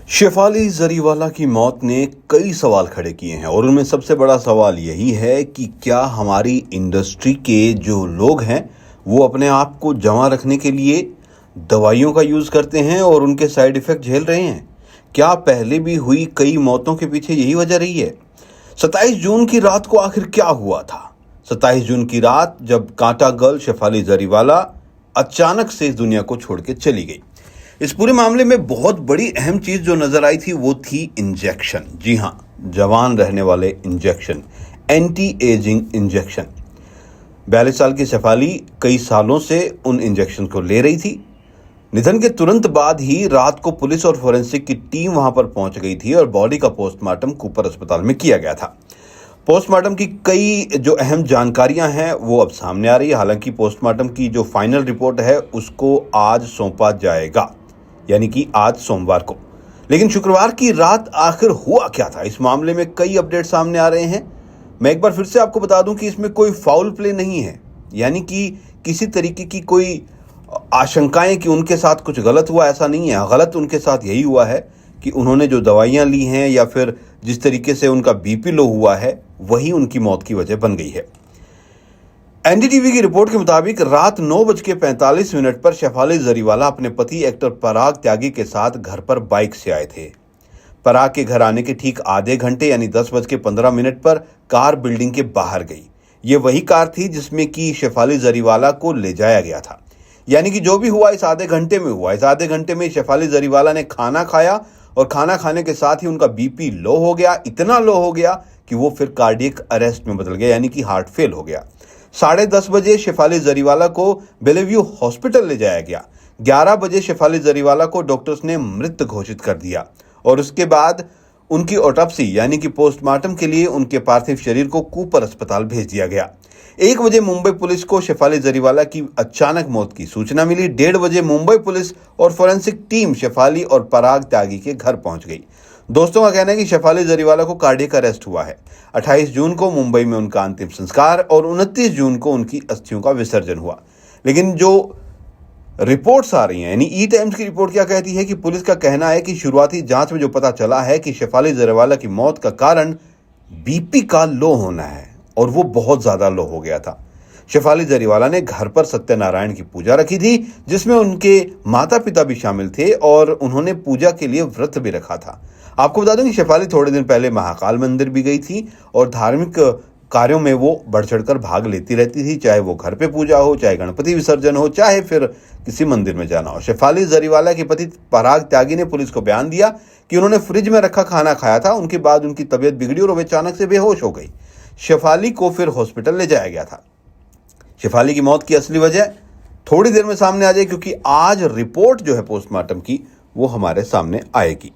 शेफाली जरीवाला की मौत ने कई सवाल खड़े किए हैं और उनमें सबसे बड़ा सवाल यही है कि क्या हमारी इंडस्ट्री के जो लोग हैं वो अपने आप को जमा रखने के लिए दवाइयों का यूज़ करते हैं और उनके साइड इफ़ेक्ट झेल रहे हैं। क्या पहले भी हुई कई मौतों के पीछे यही वजह रही है? 27 जून की रात को आखिर क्या हुआ था? 27 जून की रात जब कांटा गर्ल शेफाली जरीवाला अचानक से इस दुनिया को छोड़ के चली गई। इस पूरे मामले में बहुत बड़ी अहम चीज जो नजर आई थी वो थी इंजेक्शन। जी हां, जवान रहने वाले इंजेक्शन, एंटी एजिंग इंजेक्शन। 42 साल की शेफाली कई सालों से उन इंजेक्शन को ले रही थी। निधन के तुरंत बाद ही रात को पुलिस और फोरेंसिक की टीम वहां पर पहुंच गई थी और बॉडी का पोस्टमार्टम कूपर अस्पताल में किया गया था। पोस्टमार्टम की कई जो अहम जानकारियां हैं वो अब सामने आ रही है। हालांकि पोस्टमार्टम की जो फाइनल रिपोर्ट है उसको आज सौंपा जाएगा, यानी कि आज सोमवार को। लेकिन शुक्रवार की रात आखिर हुआ क्या था, इस मामले में कई अपडेट सामने आ रहे हैं। मैं एक बार फिर से आपको बता दूं कि इसमें कोई फाउल प्ले नहीं है, यानी कि किसी तरीके की कोई आशंकाएं कि उनके साथ कुछ गलत हुआ, ऐसा नहीं है। गलत उनके साथ यही हुआ है कि उन्होंने जो दवाइयां ली हैं या फिर जिस तरीके से उनका बीपी लो हुआ है वही उनकी मौत की वजह बन गई है। एनडीटीवी की रिपोर्ट के मुताबिक रात 9:45 पर शेफाली जरीवाला अपने पति एक्टर पराग त्यागी के साथ घर पर बाइक से आए थे। पराग के घर आने के ठीक आधे घंटे यानी 10:15 पर कार बिल्डिंग के बाहर गई। ये वही कार थी जिसमें कि शेफाली जरीवाला को ले जाया गया था। यानी कि जो भी हुआ इस आधे घंटे में हुआ। इस आधे घंटे में शेफाली जरीवाला ने खाना खाया और खाना खाने के साथ ही उनका बीपी लो हो गया, इतना लो हो गया कि वो फिर कार्डियक अरेस्ट में बदल गया, यानी कि हार्ट फेल हो गया। 10:30 बजे शेफाली जरीवाला को बेलेव्यू हॉस्पिटल ले जाया गया। 11 बजे शेफाली जरीवाला को डॉक्टर्स ने मृत घोषित कर दिया और उसके बाद उनकी ऑटोप्सी यानी कि पोस्टमार्टम के लिए उनके पार्थिव शरीर को कूपर अस्पताल भेज दिया गया। 1 बजे मुंबई पुलिस को शेफाली जरीवाला की अचानक मौत की सूचना मिली। 1:30 बजे मुंबई पुलिस और फोरेंसिक टीम शेफाली और पराग त्यागी के घर पहुंच गई। दोस्तों का कहना है कि शेफाली जरीवाला को कार्डियक अरेस्ट हुआ है। 28 जून को मुंबई में उनका अंतिम संस्कार और 29 जून को उनकी अस्थियों का विसर्जन हुआ। लेकिन जो रिपोर्ट्स आ रही हैं, यानी ई टाइम्स की रिपोर्ट क्या कहती है कि पुलिस का कहना है कि शुरुआती जांच में जो पता चला है कि शेफाली जरीवाला की मौत का कारण बीपी का लो होना है और वो बहुत ज्यादा लो हो गया था। शेफाली जरीवाला ने घर पर सत्यनारायण की पूजा रखी थी जिसमें उनके माता पिता भी शामिल थे और उन्होंने पूजा के लिए व्रत भी रखा था। आपको बता दूं कि शेफाली थोड़े दिन पहले महाकाल मंदिर भी गई थी और धार्मिक कार्यों में वो बढ़ चढ़कर भाग लेती रहती थी, चाहे वो घर पे पूजा हो, चाहे गणपति विसर्जन हो, चाहे फिर किसी मंदिर में जाना हो। शेफाली जरीवाला के पति पराग त्यागी ने पुलिस को बयान दिया कि उन्होंने फ्रिज में रखा खाना खाया था। उनके बाद उनकी तबीयत बिगड़ी और वे अचानक से बेहोश हो गई। शेफाली को फिर हॉस्पिटल ले जाया गया था। शेफाली की मौत की असली वजह थोड़ी देर में सामने आ जाए, क्योंकि आज रिपोर्ट जो है पोस्टमार्टम की वो हमारे सामने आएगी।